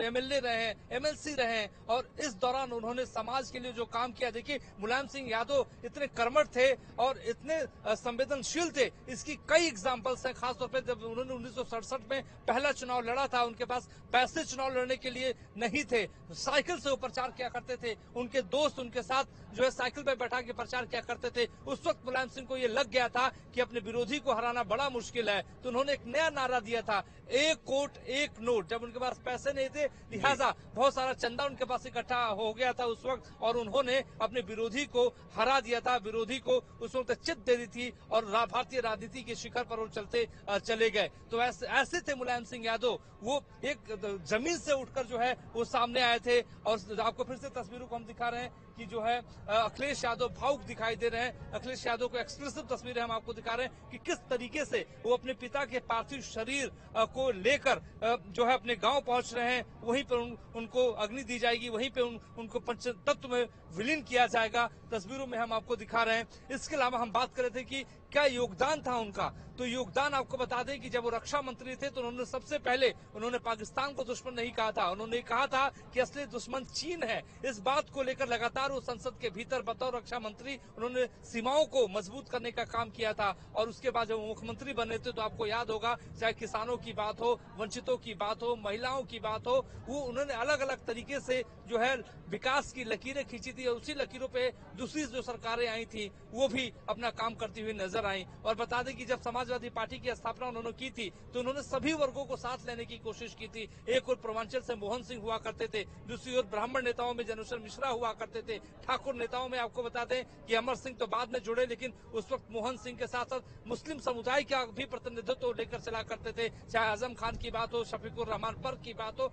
MLA रहे हैं, MLC रहे हैं, और इस दौरान उन्होंने समाज के लिए जो काम किया, देखिए मुलायम सिंह यादव इतने कर्मठ थे और इतने संवेदनशील थे, इसकी कई एग्जांपल्स हैं। खासतौर पे जब उन्होंने 1967 में पहला चुनाव लड़ा था, उनके पास पैसे चुनाव लड़ने के लिए नहीं थे, साइकिल से वो प्रचार किया करते थे, उनके दोस्त उनके साथ जो है साइकिल पे बैठा के प्रचार किया करते थे। उस वक्त मुलायम सिंह को ये लग गया था कि अपने विरोधी को हराना बड़ा मुश्किल है, तो उन्होंने एक नया नारा दिया था, एक कोट एक नोट। जब उनके पास पैसे नहीं थे, लिहाजा बहुत सारा चंदा उनके पास इकट्ठा हो गया था उस वक्त, और उन्होंने अपने विरोधी को हरा दिया था, विरोधी को उस वक्त चित दे दी थी, और भारतीय राजनीति के शिखर पर वो चलते चले गए। तो ऐसे थे मुलायम सिंह यादव, वो एक जमीन से उठकर जो है वो सामने आए थे। और आपको फिर से तस्वीरों को हम दिखा रहे हैं कि जो है अखिलेश यादव भावुक दिखाई दे रहे हैं। अखिलेश यादव को एक्सक्लूसिव तस्वीरें हम आपको दिखा रहे हैं कि किस तरीके से वो अपने पिता के पार्थिव शरीर को लेकर जो है अपने गांव पहुंच रहे हैं। वहीं पर उनको अग्नि दी जाएगी, वहीं पे उनको पंचतत्व में विलीन किया जाएगा। तस्वीरों में हम आपको दिखा रहे हैं। इसके अलावा हम बात कर रहे थे कि क्या योगदान था उनका, तो योगदान आपको बता दें कि जब वो रक्षा मंत्री थे तो उन्होंने सबसे पहले उन्होंने पाकिस्तान को दुश्मन नहीं कहा था, उन्होंने कहा था कि असली दुश्मन चीन है। इस बात को लेकर लगातार वो संसद के भीतर बतौर रक्षा मंत्री उन्होंने सीमाओं को मजबूत करने का काम किया था। और उसके बाद जब वो मुख्यमंत्री बने थे तो आपको याद होगा, चाहे किसानों की बात हो, वंचितों की बात हो, महिलाओं की बात हो, वो उन्होंने अलग अलग तरीके से जो है विकास की लकीरें खींची थी, और उसी लकीरों पे दूसरी जो सरकारें आई थी वो भी अपना काम करती हुई नजर आई। और बता दें कि जब समाजवादी पार्टी की स्थापना उन्होंने की थी तो उन्होंने सभी वर्गों को साथ लेने की कोशिश की थी। एक और पूर्वांचल से मोहन सिंह हुआ करते थे, दूसरी ओर ब्राह्मण नेताओं में जनोशन मिश्रा हुआ करते थे, ठाकुर नेताओं में आपको बता दें कि अमर सिंह तो बाद में जुड़े, लेकिन उस वक्त मोहन सिंह के साथ साथ मुस्लिम समुदाय का भी प्रतिनिधित्व लेकर चला करते थे। चाहे आजम खान की बात हो, शफीकुर रहमान पर की बात हो,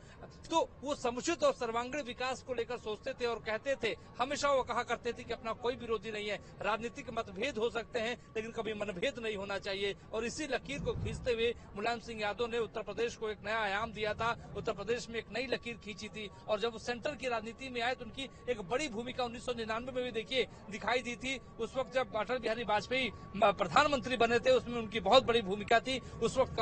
तो वो समुचित और सर्वांगीण विकास को लेकर सोचते थे और कहते थे। हमेशा वो कहा करते थे कि अपना कोई विरोधी नहीं है, राजनीतिक मतभेद हो सकते हैं लेकिन कभी मनभेद नहीं होना चाहिए। और इसी लकीर को खींचते हुए मुलायम सिंह यादव ने उत्तर प्रदेश को एक नया आयाम दिया था, उत्तर प्रदेश में एक नई लकीर खींची थी। और जब वो सेंटर की राजनीति में आए तो उनकी एक बड़ी भूमिका 1999 में भी देखिए दिखाई दी थी। उस वक्त जब अटल बिहारी वाजपेयी प्रधानमंत्री बने थे उसमें उनकी बहुत बड़ी भूमिका थी। उस वक्त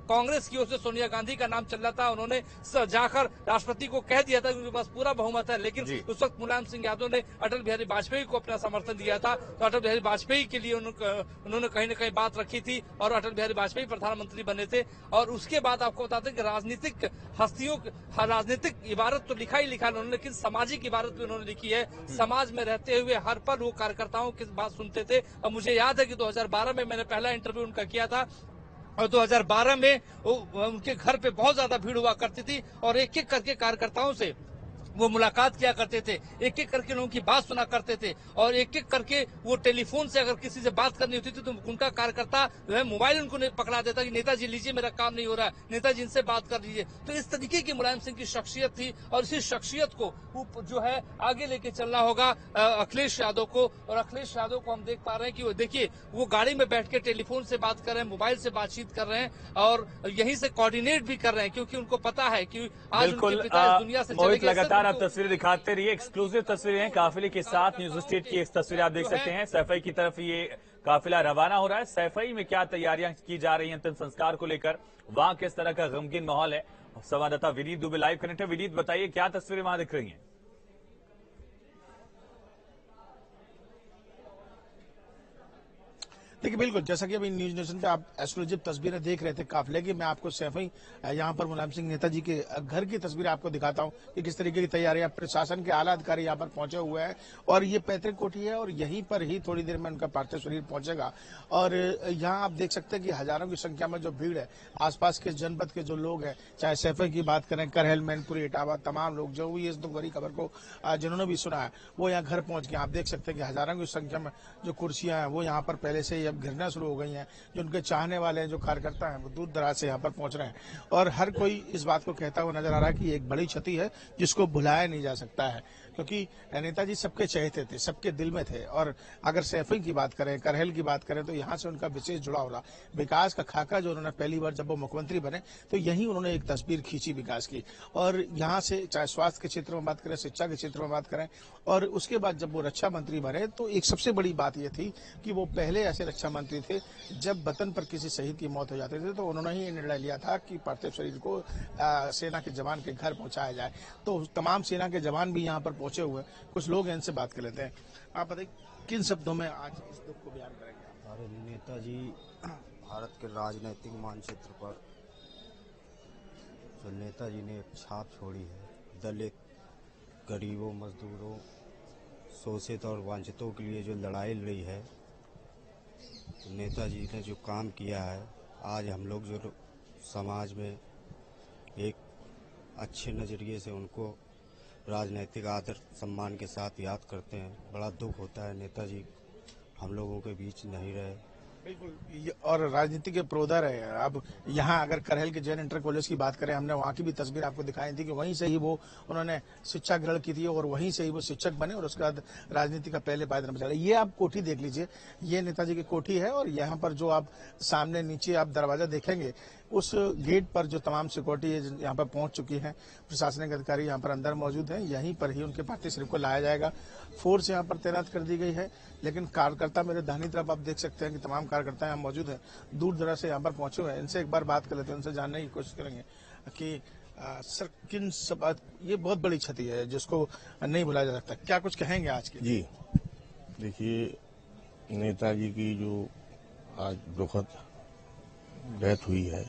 कांग्रेस की ओर से सोनिया गांधी का नाम चल रहा था, उन्होंने जाकर राष्ट्रपति को कह दिया था कि उनके पास पूरा बहुमत है, लेकिन उस वक्त मुलायम सिंह यादव ने अटल बिहारी वाजपेयी को अपना समर्थन दिया था। तो अटल बिहारी वाजपेयी के लिए उन्होंने कहीं न कहीं बात रखी थी और अटल बिहारी वाजपेयी प्रधानमंत्री बने थे। और उसके बाद आपको बताते हैं कि राजनीतिक हस्तियों, राजनीतिक इबारत तो लिखा ही लिखा उन्होंने, लेकिन सामाजिक इबारत भी उन्होंने लिखी है। समाज में रहते हुए हर पल वो कार्यकर्ताओं की बात सुनते थे। और मुझे याद है कि 2012 में मैंने पहला इंटरव्यू उनका किया था और 2012 में उनके घर पे बहुत ज्यादा भीड़ हुआ करती थी और एक एक करके कार्यकर्ताओं से वो मुलाकात किया करते थे, एक एक करके लोगों की बात सुना करते थे। और एक एक करके वो टेलीफोन से अगर किसी से बात करनी होती थी तो उनका कार्यकर्ता जो है मोबाइल उनको पकड़ा देता कि नेताजी लीजिए मेरा काम नहीं हो रहा है, नेताजी इनसे बात कर लीजिए। तो इस तरीके की मुलायम सिंह की शख्सियत थी और इसी शख्सियत को जो है आगे लेके चलना होगा अखिलेश यादव को। और अखिलेश यादव को हम देख पा रहे हैं कि वो देखिए वो गाड़ी में बैठ के टेलीफोन से बात कर रहे हैं, मोबाइल से बातचीत कर रहे हैं और यहीं से कोऑर्डिनेट भी कर रहे हैं, क्योंकि उनको पता है कि आज उनके पिता इस दुनिया से चले गए। आप तस्वीरें दिखाते रहिए, एक्सक्लूसिव तस्वीरें हैं काफिले के साथ। न्यूज स्टेट की एक तस्वीर आप देख सकते हैं, सैफई की तरफ ये काफिला रवाना हो रहा है। सैफई में क्या तैयारियां की जा रही हैं अंतिम संस्कार को लेकर, वहां किस तरह का गमगीन माहौल है। संवाददाता विनीत दुबे लाइव कनेक्ट है। विनीत बताइए क्या तस्वीरें वहां दिख रही हैं। देखिए बिल्कुल, जैसा कि अभी न्यूज नेशन पे आप एक्सक्लूसिव तस्वीरें देख रहे थे काफिले की, मैं आपको सैफई यहाँ पर मुलायम सिंह नेताजी के घर की तस्वीरें आपको दिखाता हूँ कि किस तरीके की तैयारियां प्रशासन के आला अधिकारी यहाँ पर पहुंचे हुए हैं। और ये पैतृक कोठी है और यहीं पर ही थोड़ी देर में उनका पार्थिव शरीर पहुंचेगा। और यहाँ आप देख सकते हैं कि हजारों की संख्या में जो भीड़ है, आसपास के जनपद के जो लोग हैं, चाहे सैफई की बात करें, करहल, मैनपुरी, इटावा, तमाम लोग जो भी इस दुख भरी खबर को जिन्होंने भी सुना है वो यहाँ घर पहुंच गए। आप देख सकते हैं कि हजारों की संख्या में जो कुर्सियां हैं वो यहाँ पर पहले से घिरना शुरू हो गई हैं। जो उनके चाहने वाले हैं, जो कार्यकर्ता हैं, वो दूर दराज से यहाँ पर पहुंच रहे हैं और हर कोई इस बात को कहता हुआ नजर आ रहा है कि एक बड़ी क्षति है जिसको भुलाया नहीं जा सकता है, क्योंकि नेताजी सबके चहेते थे, सबके दिल में थे। और अगर सैफई की बात करें, करहल की बात करें, तो यहाँ से उनका विशेष जुड़ाव रहा। विकास का खाका जो उन्होंने पहली बार जब वो मुख्यमंत्री बने तो यहीं उन्होंने एक तस्वीर खींची विकास की। और यहाँ से चाहे स्वास्थ्य के क्षेत्र में बात करें, शिक्षा के क्षेत्र में बात करें, और उसके बाद जब वो रक्षा मंत्री बने तो एक सबसे बड़ी बात यह थी कि वो पहले ऐसे रक्षा रक्षा मंत्री थे, जब वतन पर किसी शहीद की मौत हो जाती थी तो उन्होंने ही निर्णय लिया था कि पार्थिव शरीर को सेना के जवान के घर पहुंचाया जाए। तो तमाम सेना के जवान भी यहाँ पर पहुंचे हुए, कुछ लोग हैं, इनसे बात कर लेते हैं। आप बताइए किन शब्दों में आज इस दुख को बयान करेंगे? हमारे नेताजी भारत के राजनीतिक मानचित्र पर जो नेताजी ने एक छाप छोड़ी है, दलित, गरीबों, मजदूरों, शोषित और वंचितों के लिए जो लड़ाई लड़ी है, तो नेताजी ने जो काम किया है, आज हम लोग जो समाज में एक अच्छे नज़रिए से उनको राजनीतिक आदर सम्मान के साथ याद करते हैं। बड़ा दुख होता है नेताजी हम लोगों के बीच नहीं रहे। बिल्कुल, और राजनीति के प्रोदर है। अब यहाँ अगर करहल के जैन इंटर कॉलेज की बात करें, हमने वहाँ की भी तस्वीर आपको दिखाई थी कि वहीं से ही वो उन्होंने शिक्षा ग्रहण की थी और वहीं से ही वो शिक्षक बने और उसके बाद राजनीति का पहले पायदान चला। ये आप कोठी देख लीजिए, ये नेताजी की कोठी है और यहाँ पर जो आप सामने नीचे आप दरवाजा देखेंगे, उस गेट पर जो तमाम सिक्योरिटी यहाँ पर पहुंच चुकी है, प्रशासनिक अधिकारी यहाँ पर अंदर मौजूद हैं, यहीं पर ही उनके पार्थिव शरीर को लाया जाएगा। फोर्स यहाँ पर तैनात कर दी गई है, लेकिन कार्यकर्ता मेरे दाहिनी तरफ आप देख सकते हैं कि तमाम कार्यकर्ता यहाँ मौजूद हैं, दूर दराज से यहाँ पर पहुंचे हुए हैं। इनसे एक बार बात कर लेते हैं, उनसे जानने की कोशिश करेंगे कि सर किन सब, ये बहुत बड़ी क्षति है जिसको नहीं भुलाया जा सकता, क्या कुछ कहेंगे आज के? जी देखिए, नेताजी की जो आज दुखद डेथ हुई है,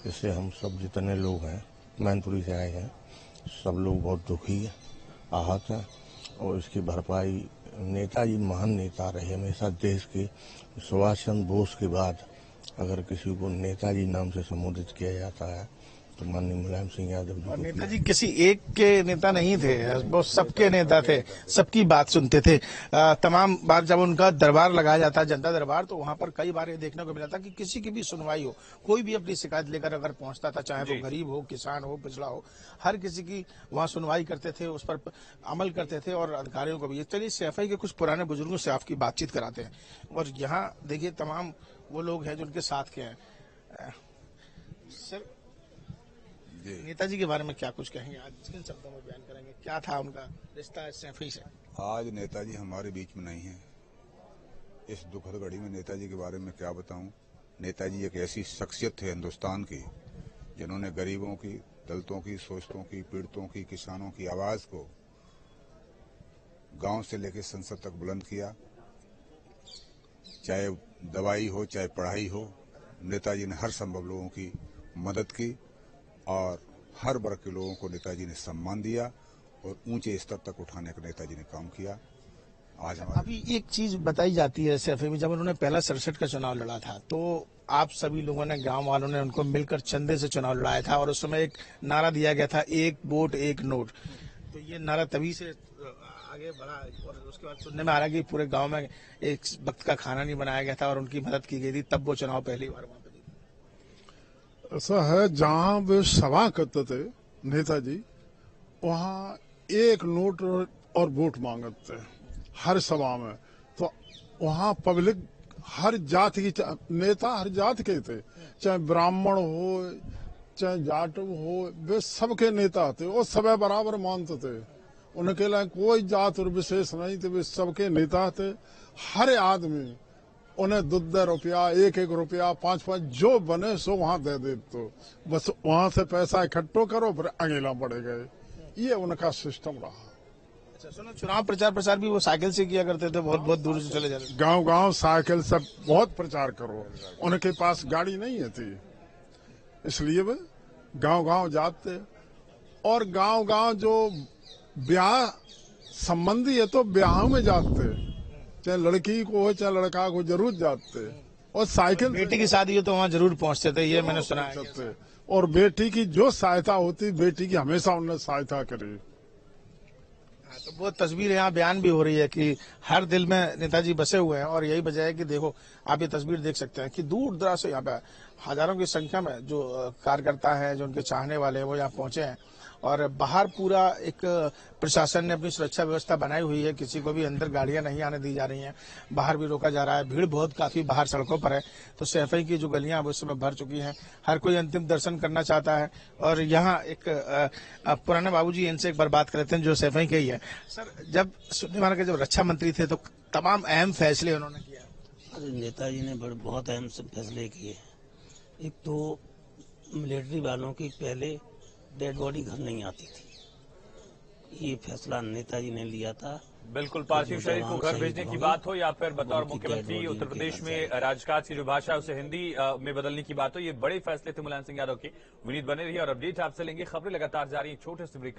इससे हम सब जितने लोग हैं, मैनपुरी से आए हैं, सब लोग बहुत दुखी है, आहत हैं। और इसकी भरपाई, नेताजी महान नेता रहे हमेशा देश के। सुभाष चंद्र बोस के बाद अगर किसी को नेताजी नाम से संबोधित किया जाता है तो माननीय मुलायम सिंह यादव जी। और नेताजी किसी एक के नेता नहीं थे, वो सबके नेता थे, सबकी बात सुनते थे। तमाम बार जब उनका दरबार लगाया जाता है, जनता दरबार, तो वहां पर कई बार ये देखने को मिला था कि किसी की भी सुनवाई हो, कोई भी अपनी शिकायत लेकर अगर पहुंचता था, चाहे वो गरीब हो, किसान हो, पिछड़ा हो, हर किसी की वहां सुनवाई करते थे, उस पर अमल करते थे और अधिकारियों को भी। चलिए सीएफआई के कुछ पुराने बुजुर्गों से आपकी बातचीत कराते हैं और यहाँ देखिए तमाम वो लोग हैं जो उनके साथ के हैं। सर, नेताजी के बारे में क्या कुछ कहेंगे, आज किन शब्दों में बयान करेंगे, क्या था उनका रिश्ता सीएफआई से? आज नेताजी हमारे बीच में नहीं है। इस दुखद घड़ी में नेताजी के बारे में क्या बताऊं। नेताजी एक ऐसी शख्सियत थे हिंदुस्तान की, जिन्होंने गरीबों की, दलितों की, शोषितों की, पीड़ितों की, किसानों की आवाज को गांव से लेकर संसद तक बुलंद किया। चाहे दवाई हो, चाहे पढ़ाई हो, नेताजी ने हर संभव लोगों की मदद की और हर वर्ग के लोगों को नेताजी ने सम्मान दिया और ऊंचे स्तर तक उठाने का नेताजी ने काम किया। आज अभी एक चीज बताई जाती है सीएफआई में, जब उन्होंने पहला 67 का चुनाव लड़ा था तो आप सभी लोगों ने, गांव वालों ने उनको मिलकर चंदे से चुनाव लड़ाया था और उस समय एक नारा दिया गया था, एक वोट एक नोट। तो ये नारा तभी से आगे बढ़ा और उसके बाद सुनने में आ रहा है कि पूरे गांव में एक वक्त का खाना नहीं बनाया गया था और उनकी मदद की गई थी, तब वो चुनाव पहली बार वहां पर। ऐसा है, जहां वे सभा करते थे नेताजी, वहां एक नोट और वोट मांगते थे हर सभा में। तो वहां पब्लिक हर जाति की, नेता हर जाति के थे, चाहे ब्राह्मण हो, चाहे जाट हो, वे सबके नेता थे और सब बराबर मानते थे। उनके लिए कोई जात और विशेष नहीं थे, वे सबके नेता थे। हर आदमी उन्हें 2 रुपया, 1 रुपया, 5 जो बने सो वहां दे दे, तो बस वहां से पैसा इकट्ठो करो फिर अगेला बढ़े गए। ये उनका सिस्टम रहा। अच्छा सुनो, चुनाव प्रचार प्रसार भी वो साइकिल से किया करते थे, बहुत बहुत दूर से चले जाते थे। गांव गांव साइकिल से बहुत प्रचार करो। उनके पास गाड़ी नहीं है थी, इसलिए वे गांव गांव जाते। और गांव गांव जो ब्याह संबंधी है तो ब्याह में जाते, चाहे लड़की को हो चाहे लड़का को, जरूर जाते। और साइकिल, बेटी की शादी हो तो वहाँ जरूर पहुँचते थे, ये मैंने सुना है। और बेटी की जो सहायता होती, बेटी की हमेशा उन्होंने सहायता करी। तो वो तस्वीर यहाँ बयान भी हो रही है कि हर दिल में नेताजी बसे हुए हैं और यही वजह है कि देखो आप ये तस्वीर देख सकते हैं कि दूर दराज से यहाँ पे हजारों की संख्या में जो कार्यकर्ता हैं, जो उनके चाहने वाले हैं, वो यहाँ पहुंचे हैं। और बाहर पूरा एक प्रशासन ने अपनी सुरक्षा व्यवस्था बनाई हुई है, किसी को भी अंदर गाड़ियां नहीं आने दी जा रही हैं, बाहर भी रोका जा रहा है। भीड़ बहुत काफी बाहर सड़कों पर है, तो सीएफआई की जो गलियां उस समय भर चुकी हैं, हर कोई अंतिम दर्शन करना चाहता है। और यहाँ एक पुराने बाबूजी, इनसे एक बार बात करते हैं जो सीएफआई के ही है। सर, जब सुनने वाला के जब रक्षा मंत्री थे तो तमाम अहम फैसले उन्होंने किया, अरे नेताजी ने बहुत अहम से फैसले किए हैं। एक तो मिलिट्री वालों की पहले डेड बॉडी घर नहीं आती थी, ये फैसला नेताजी ने लिया था। बिल्कुल, पार्थिव शरीर को घर भेजने की बात हो या फिर बतौर मुख्यमंत्री उत्तर प्रदेश में राजकाज की जो भाषा है उसे हिंदी में बदलने की बात हो, ये बड़े फैसले थे मुलायम सिंह यादव के। विनीत बने रहिए और अपडेट आपसे लेंगे। खबरें लगातार जारी, छोटे से ब्रेक